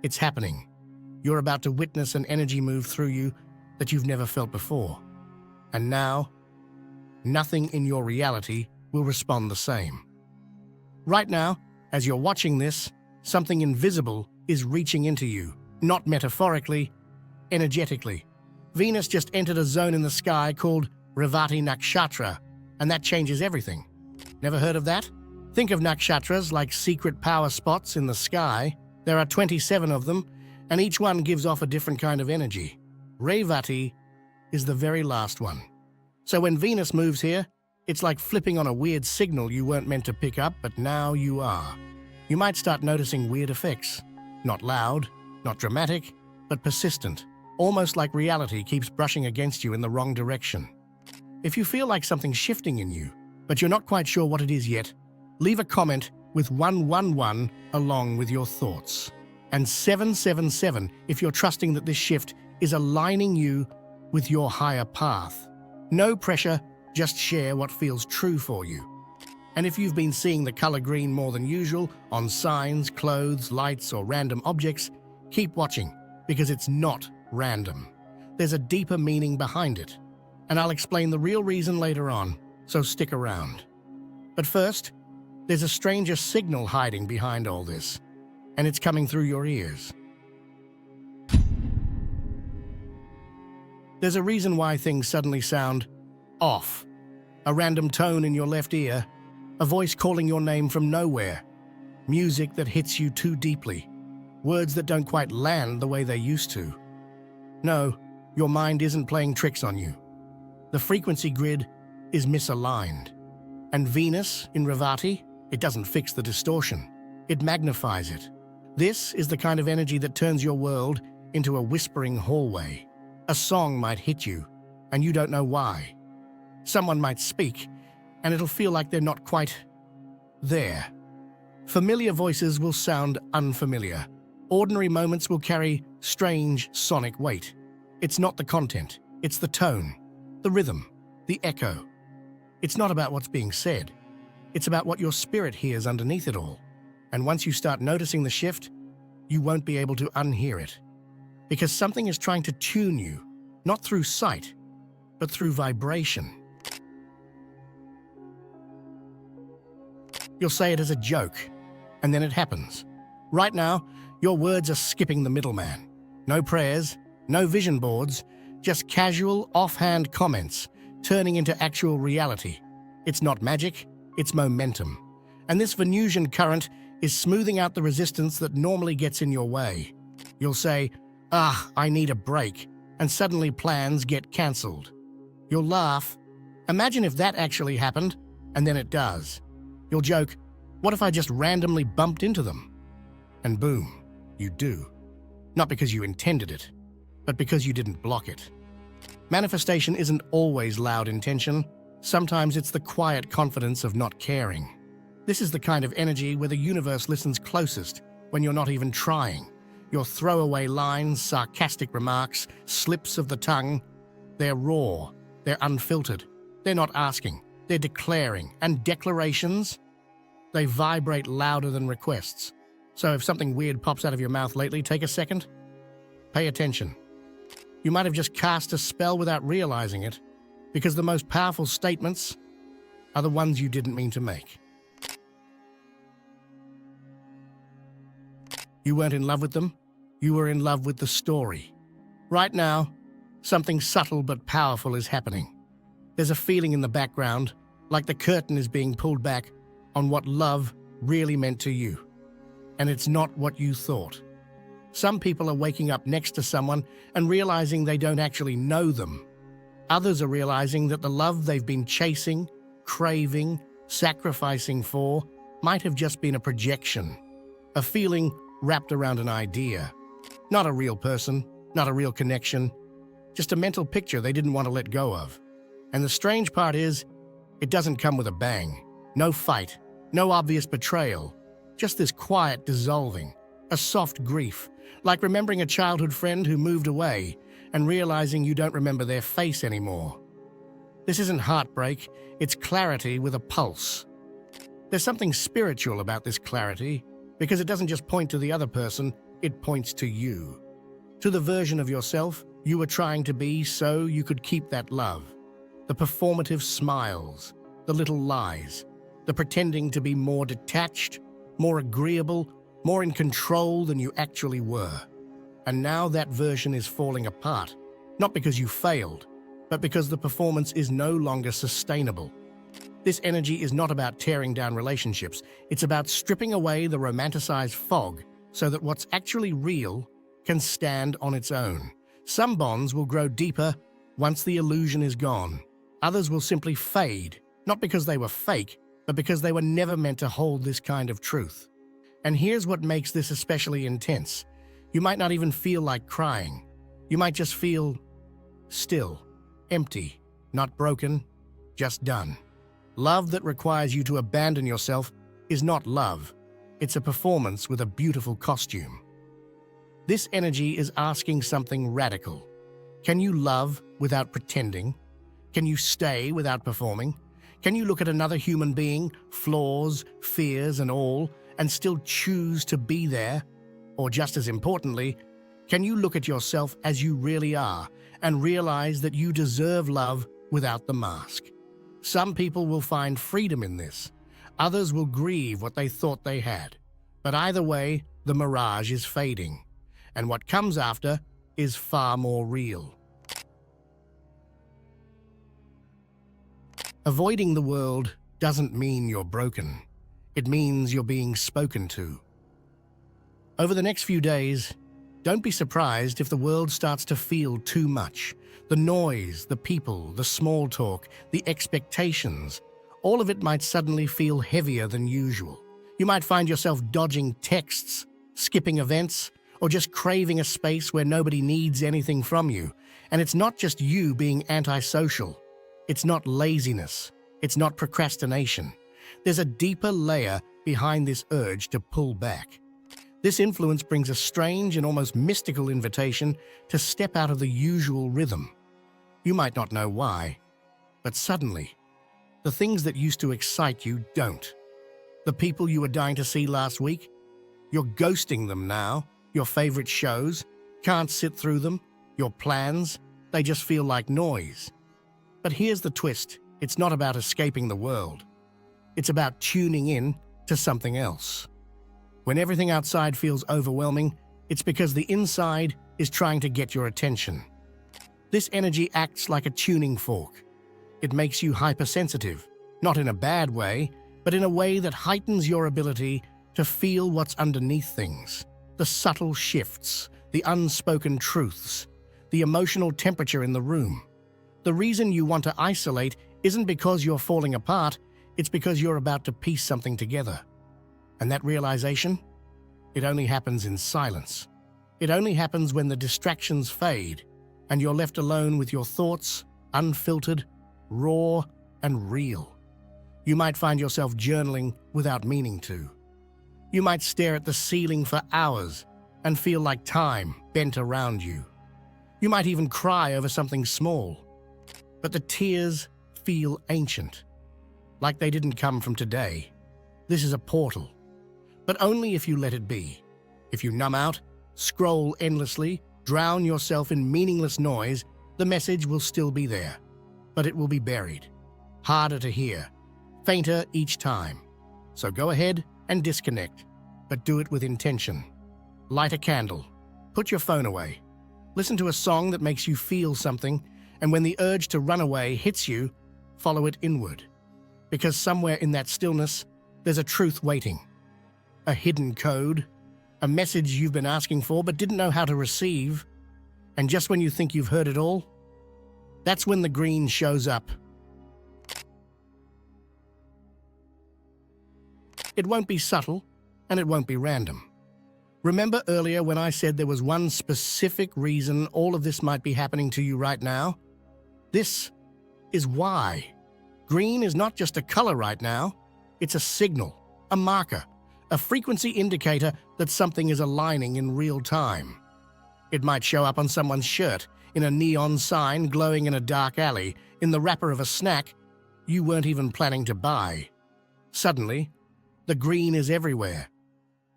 It's happening. You're about to witness an energy move through you that you've never felt before. And now, nothing in your reality will respond the same. Right now, as you're watching this, something invisible is reaching into you, not metaphorically, energetically. Venus just entered a zone in the sky called Revati Nakshatra, and that changes everything. Never heard of that? Think of nakshatras like secret power spots in the sky. There are 27 of them, and each one gives off a different kind of energy. Revati is the very last one. So when Venus moves here, it's like flipping on a weird signal you weren't meant to pick up, but now you are. You might start noticing weird effects. Not loud, not dramatic, but persistent. Almost like reality keeps brushing against you in the wrong direction. If you feel like something's shifting in you, but you're not quite sure what it is yet, leave a comment with 111 along with your thoughts. And 777 if you're trusting that this shift is aligning you with your higher path. No pressure, just share what feels true for you. And if you've been seeing the color green more than usual on signs, clothes, lights, or random objects, keep watching, because it's not random. There's a deeper meaning behind it. And I'll explain the real reason later on, so stick around. But first, there's a stranger signal hiding behind all this, and it's coming through your ears. There's a reason why things suddenly sound off. A random tone in your left ear, a voice calling your name from nowhere, music that hits you too deeply, words that don't quite land the way they used to. No, your mind isn't playing tricks on you. The frequency grid is misaligned. And Venus in Revati, it doesn't fix the distortion. It magnifies it. This is the kind of energy that turns your world into a whispering hallway. A song might hit you, and you don't know why. Someone might speak, and it'll feel like they're not quite there. Familiar voices will sound unfamiliar. Ordinary moments will carry strange sonic weight. It's not the content, it's the tone, the rhythm, the echo. It's not about what's being said. It's about what your spirit hears underneath it all. And once you start noticing the shift, you won't be able to unhear it. Because something is trying to tune you, not through sight, but through vibration. You'll say it as a joke, and then it happens. Right now, your words are skipping the middleman. No prayers, no vision boards, just casual, offhand comments, turning into actual reality. It's not magic, it's momentum. And this Venusian current is smoothing out the resistance that normally gets in your way. You'll say, I need a break, and suddenly plans get cancelled. You'll laugh. Imagine if that actually happened, and then it does. You'll joke, what if I just randomly bumped into them? And boom, you do. Not because you intended it, but because you didn't block it. Manifestation isn't always loud intention. Sometimes it's the quiet confidence of not caring. This is the kind of energy where the universe listens closest when you're not even trying. Your throwaway lines, sarcastic remarks, slips of the tongue, they're raw, they're unfiltered. They're not asking, they're declaring. And declarations, they vibrate louder than requests. So if something weird pops out of your mouth lately, take a second. Pay attention. You might have just cast a spell without realizing it, because the most powerful statements are the ones you didn't mean to make. You weren't in love with them, you were in love with the story. Right now, something subtle but powerful is happening. There's a feeling in the background, like the curtain is being pulled back on what love really meant to you. And it's not what you thought. Some people are waking up next to someone and realizing they don't actually know them. Others are realizing that the love they've been chasing, craving, sacrificing for might have just been a projection, a feeling wrapped around an idea. Not a real person, not a real connection, just a mental picture they didn't want to let go of. And the strange part is, it doesn't come with a bang. No fight, no obvious betrayal, just this quiet dissolving, a soft grief, like remembering a childhood friend who moved away and realizing you don't remember their face anymore. This isn't heartbreak, it's clarity with a pulse. There's something spiritual about this clarity, because it doesn't just point to the other person, it points to you. To the version of yourself you were trying to be so you could keep that love. The performative smiles, the little lies, the pretending to be more detached, more agreeable, more in control than you actually were. And now that version is falling apart, not because you failed, but because the performance is no longer sustainable. This energy is not about tearing down relationships, it's about stripping away the romanticized fog so that what's actually real can stand on its own. Some bonds will grow deeper once the illusion is gone. Others will simply fade, not because they were fake, but because they were never meant to hold this kind of truth. And here's what makes this especially intense. You might not even feel like crying. You might just feel still, empty, not broken, just done. Love that requires you to abandon yourself is not love. It's a performance with a beautiful costume. This energy is asking something radical. Can you love without pretending? Can you stay without performing? Can you look at another human being, flaws, fears, and all, and still choose to be there? Or just as importantly, can you look at yourself as you really are and realize that you deserve love without the mask? Some people will find freedom in this. Others will grieve what they thought they had. But either way, the mirage is fading. And what comes after is far more real. Avoiding the world doesn't mean you're broken. It means you're being spoken to. Over the next few days, don't be surprised if the world starts to feel too much. The noise, the people, the small talk, the expectations, all of it might suddenly feel heavier than usual. You might find yourself dodging texts, skipping events, or just craving a space where nobody needs anything from you. And it's not just you being antisocial. It's not laziness. It's not procrastination. There's a deeper layer behind this urge to pull back. This influence brings a strange and almost mystical invitation to step out of the usual rhythm. You might not know why, but suddenly, the things that used to excite you don't. The people you were dying to see last week, you're ghosting them now. Your favorite shows, can't sit through them. Your plans, they just feel like noise. But here's the twist. It's not about escaping the world. It's about tuning in to something else. When everything outside feels overwhelming, it's because the inside is trying to get your attention. This energy acts like a tuning fork. It makes you hypersensitive, not in a bad way, but in a way that heightens your ability to feel what's underneath things. The subtle shifts, the unspoken truths, the emotional temperature in the room. The reason you want to isolate isn't because you're falling apart, it's because you're about to piece something together. And that realization? It only happens in silence. It only happens when the distractions fade and you're left alone with your thoughts, unfiltered, raw, and real. You might find yourself journaling without meaning to. You might stare at the ceiling for hours and feel like time bent around you. You might even cry over something small. But the tears feel ancient, like they didn't come from today. This is a portal, but only if you let it be. If you numb out, scroll endlessly, drown yourself in meaningless noise, the message will still be there, but it will be buried, harder to hear, fainter each time. So go ahead and disconnect, but do it with intention. Light a candle, put your phone away, listen to a song that makes you feel something, and when the urge to run away hits you, follow it inward. Because somewhere in that stillness, there's a truth waiting. A hidden code, a message you've been asking for but didn't know how to receive. And just when you think you've heard it all, that's when the green shows up. It won't be subtle, and it won't be random. Remember earlier when I said there was one specific reason all of this might be happening to you right now? This is why. Green is not just a color right now, it's a signal, a marker, a frequency indicator that something is aligning in real time. It might show up on someone's shirt, in a neon sign glowing in a dark alley, in the wrapper of a snack you weren't even planning to buy. Suddenly, the green is everywhere.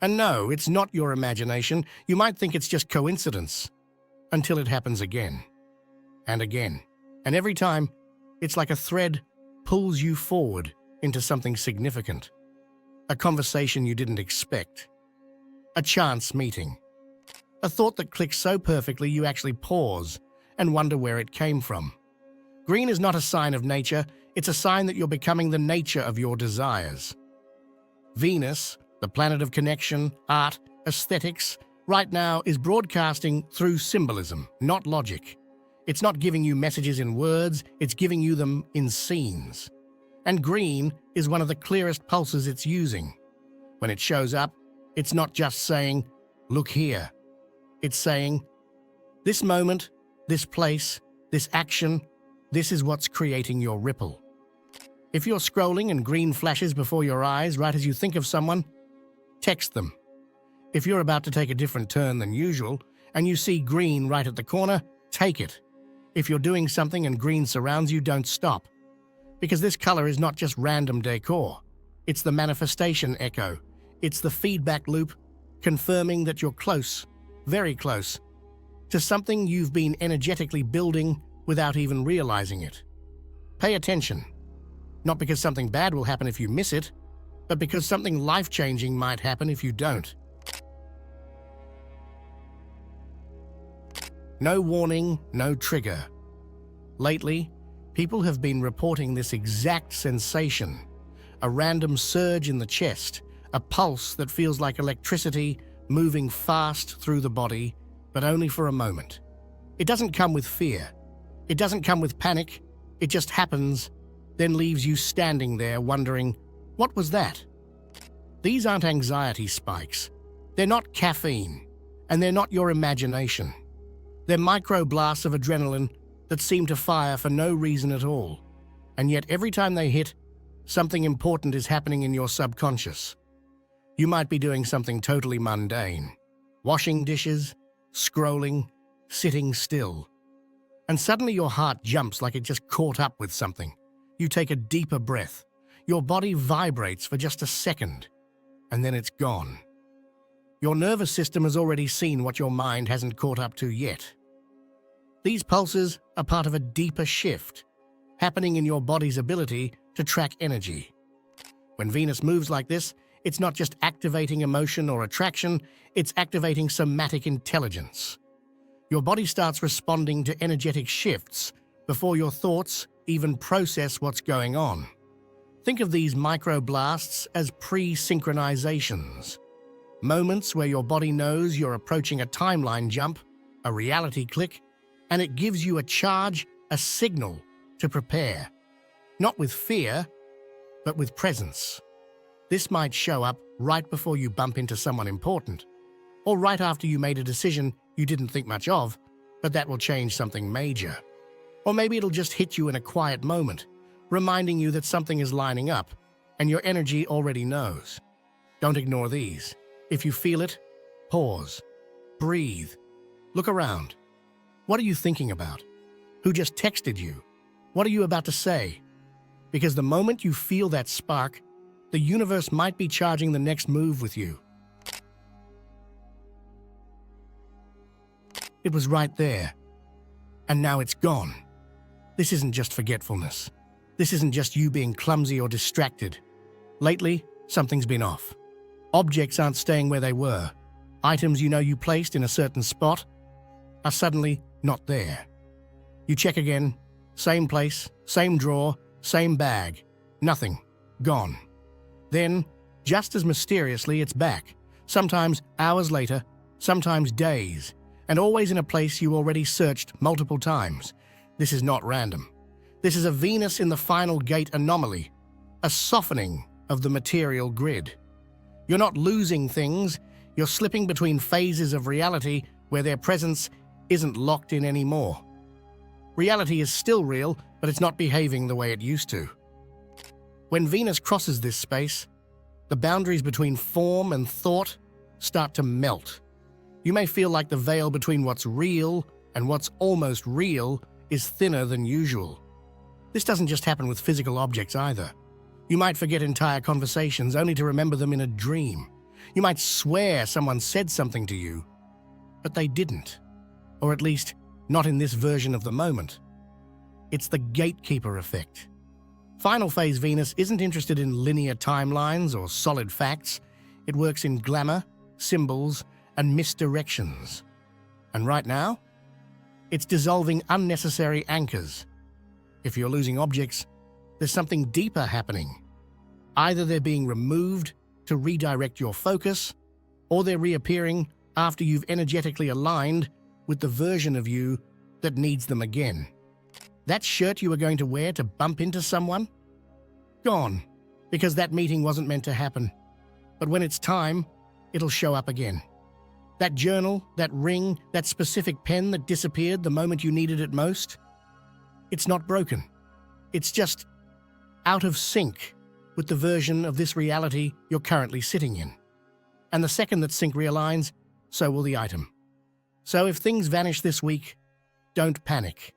And no, it's not your imagination. You might think it's just coincidence, until it happens again, and again. And every time, it's like a thread pulls you forward into something significant. A conversation you didn't expect. A chance meeting. A thought that clicks so perfectly you actually pause and wonder where it came from. Green is not a sign of nature, it's a sign that you're becoming the nature of your desires. Venus, the planet of connection, art, aesthetics, right now is broadcasting through symbolism, not logic. It's not giving you messages in words, it's giving you them in scenes. And green is one of the clearest pulses it's using. When it shows up, it's not just saying, "Look here." It's saying, "This moment, this place, this action, this is what's creating your ripple." If you're scrolling and green flashes before your eyes right as you think of someone, text them. If you're about to take a different turn than usual and you see green right at the corner, take it. If you're doing something and green surrounds you, don't stop. Because this color is not just random decor. It's the manifestation echo. It's the feedback loop confirming that you're close, very close, to something you've been energetically building without even realizing it. Pay attention. Not because something bad will happen if you miss it, but because something life-changing might happen if you don't. No warning, no trigger. Lately, people have been reporting this exact sensation. A random surge in the chest, a pulse that feels like electricity moving fast through the body, but only for a moment. It doesn't come with fear. It doesn't come with panic. It just happens, then leaves you standing there wondering, what was that? These aren't anxiety spikes. They're not caffeine, and they're not your imagination. They're micro-blasts of adrenaline that seem to fire for no reason at all. And yet every time they hit, something important is happening in your subconscious. You might be doing something totally mundane. Washing dishes, scrolling, sitting still. And suddenly your heart jumps like it just caught up with something. You take a deeper breath. Your body vibrates for just a second, and then it's gone. Your nervous system has already seen what your mind hasn't caught up to yet. These pulses are part of a deeper shift, happening in your body's ability to track energy. When Venus moves like this, it's not just activating emotion or attraction, it's activating somatic intelligence. Your body starts responding to energetic shifts before your thoughts even process what's going on. Think of these microblasts as pre-synchronizations. Moments where your body knows you're approaching a timeline jump, a reality click, and it gives you a charge, a signal to prepare. Not with fear, but with presence. This might show up right before you bump into someone important, or right after you made a decision you didn't think much of, but that will change something major. Or maybe it'll just hit you in a quiet moment, reminding you that something is lining up, and your energy already knows. Don't ignore these. If you feel it, pause, breathe, look around. What are you thinking about? Who just texted you? What are you about to say? Because the moment you feel that spark, the universe might be charging the next move with you. It was right there, and now it's gone. This isn't just forgetfulness. This isn't just you being clumsy or distracted. Lately, something's been off. Objects aren't staying where they were. Items you know you placed in a certain spot are suddenly not there. You check again, same place, same drawer, same bag. Nothing. Gone. Then, just as mysteriously, it's back. Sometimes hours later, sometimes days, and always in a place you already searched multiple times. This is not random. This is a Venus in the final gate anomaly, a softening of the material grid. You're not losing things, you're slipping between phases of reality where their presence isn't locked in anymore. Reality is still real, but it's not behaving the way it used to. When Venus crosses this space, the boundaries between form and thought start to melt. You may feel like the veil between what's real and what's almost real is thinner than usual. This doesn't just happen with physical objects either. You might forget entire conversations only to remember them in a dream. You might swear someone said something to you, but they didn't. Or at least, not in this version of the moment. It's the gatekeeper effect. Final phase Venus isn't interested in linear timelines or solid facts. It works in glamour, symbols, and misdirections. And right now, it's dissolving unnecessary anchors. If you're losing objects, there's something deeper happening. Either they're being removed to redirect your focus, or they're reappearing after you've energetically aligned with the version of you that needs them again. That shirt you were going to wear to bump into someone? Gone, because that meeting wasn't meant to happen. But when it's time, it'll show up again. That journal, that ring, that specific pen that disappeared the moment you needed it most? It's not broken. It's just out of sync with the version of this reality you're currently sitting in. And the second that sync realigns, so will the item. So if things vanish this week, don't panic.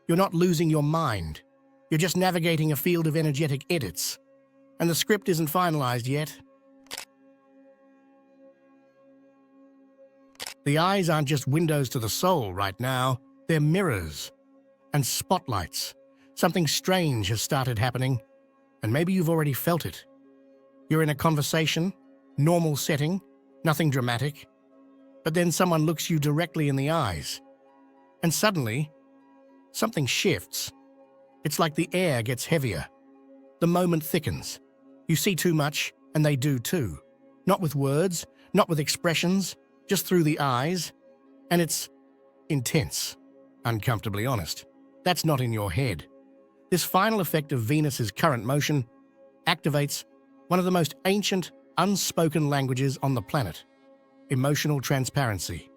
You're not losing your mind. You're just navigating a field of energetic edits. And the script isn't finalized yet. The eyes aren't just windows to the soul right now. They're mirrors and spotlights. Something strange has started happening, and maybe you've already felt it. You're in a conversation, normal setting, nothing dramatic, but then someone looks you directly in the eyes, and suddenly, something shifts. It's like the air gets heavier. The moment thickens. You see too much, and they do too. Not with words, not with expressions, just through the eyes, and it's intense, uncomfortably honest. That's not in your head. This final effect of Venus's current motion activates one of the most ancient, unspoken languages on the planet: emotional transparency.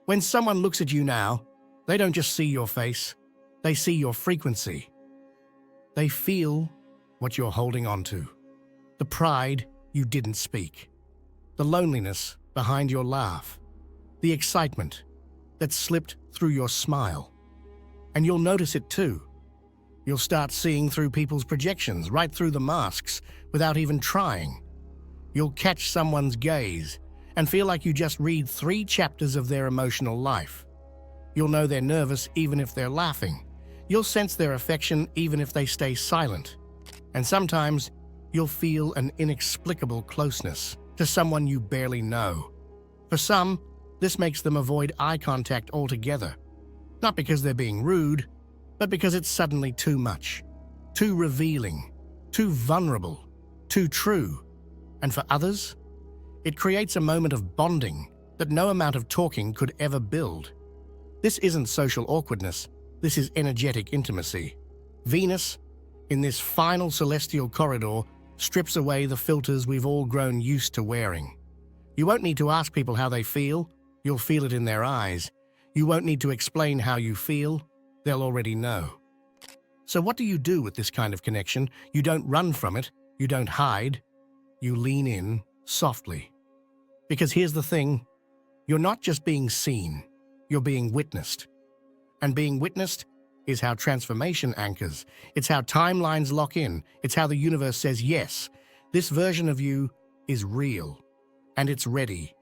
When someone looks at you now, they don't just see your face, they see your frequency. They feel what you're holding on to. The pride you didn't speak. The loneliness behind your laugh. The excitement that slipped through your smile. And you'll notice it too. You'll start seeing through people's projections, right through the masks, without even trying. You'll catch someone's gaze and feel like you just read 3 chapters of their emotional life. You'll know they're nervous even if they're laughing. You'll sense their affection even if they stay silent. And sometimes you'll feel an inexplicable closeness to someone you barely know. For some, this makes them avoid eye contact altogether. Not because they're being rude, but because it's suddenly too much, too revealing, too vulnerable, too true. And for others, it creates a moment of bonding that no amount of talking could ever build. This isn't social awkwardness, this is energetic intimacy. Venus, in this final celestial corridor, strips away the filters we've all grown used to wearing. You won't need to ask people how they feel, you'll feel it in their eyes. You won't need to explain how you feel, they'll already know. So what do you do with this kind of connection? You don't run from it, you don't hide, you lean in softly. Because here's the thing, you're not just being seen, you're being witnessed. And being witnessed is how transformation anchors. It's how timelines lock in. It's how the universe says, yes, this version of you is real, and it's ready.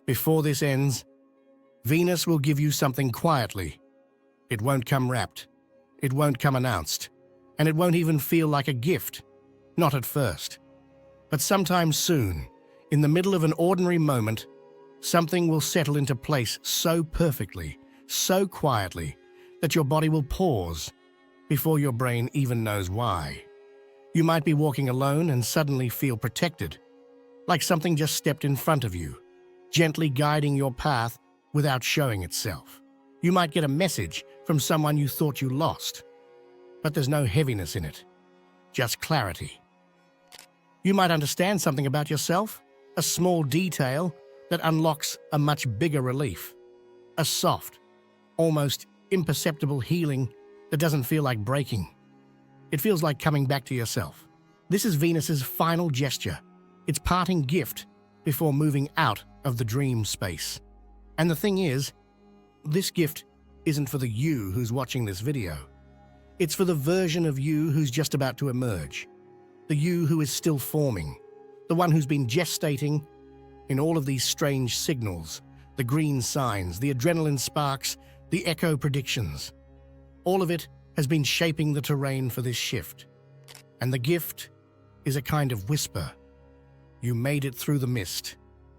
Before this ends, Venus will give you something quietly. It won't come wrapped. It won't come announced. And it won't even feel like a gift. Not at first. But sometime soon, in the middle of an ordinary moment, something will settle into place so perfectly, so quietly, that your body will pause before your brain even knows why. You might be walking alone and suddenly feel protected, like something just stepped in front of you, gently guiding your path without showing itself. You might get a message from someone you thought you lost, but there's no heaviness in it, just clarity. You might understand something about yourself, a small detail that unlocks a much bigger relief, a soft, almost imperceptible healing that doesn't feel like breaking. It feels like coming back to yourself. This is Venus's final gesture, its parting gift before moving out of the dream space. And the thing is, this gift isn't for the you who's watching this video. It's for the version of you who's just about to emerge. the you who is still forming, the one who's been gestating in all of these strange signals, the green signs, the adrenaline sparks, the echo predictions. All of it has been shaping the terrain for this shift. And the gift is a kind of whisper. You made it through the mist.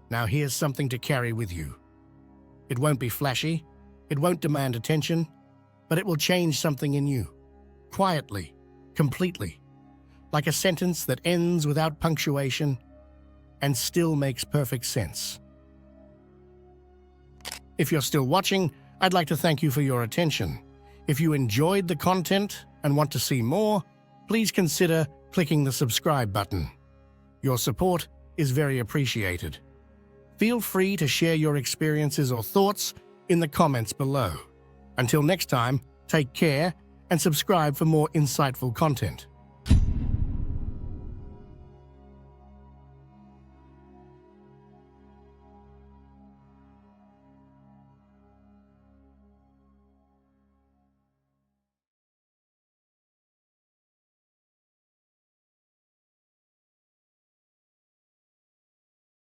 Now here's something to carry with you. It won't be flashy, it won't demand attention, but it will change something in you. Quietly, completely. Like a sentence that ends without punctuation and still makes perfect sense. If you're still watching, I'd like to thank you for your attention. If you enjoyed the content and want to see more, please consider clicking the subscribe button. Your support is very appreciated. Feel free to share your experiences or thoughts in the comments below. Until next time, take care and subscribe for more insightful content.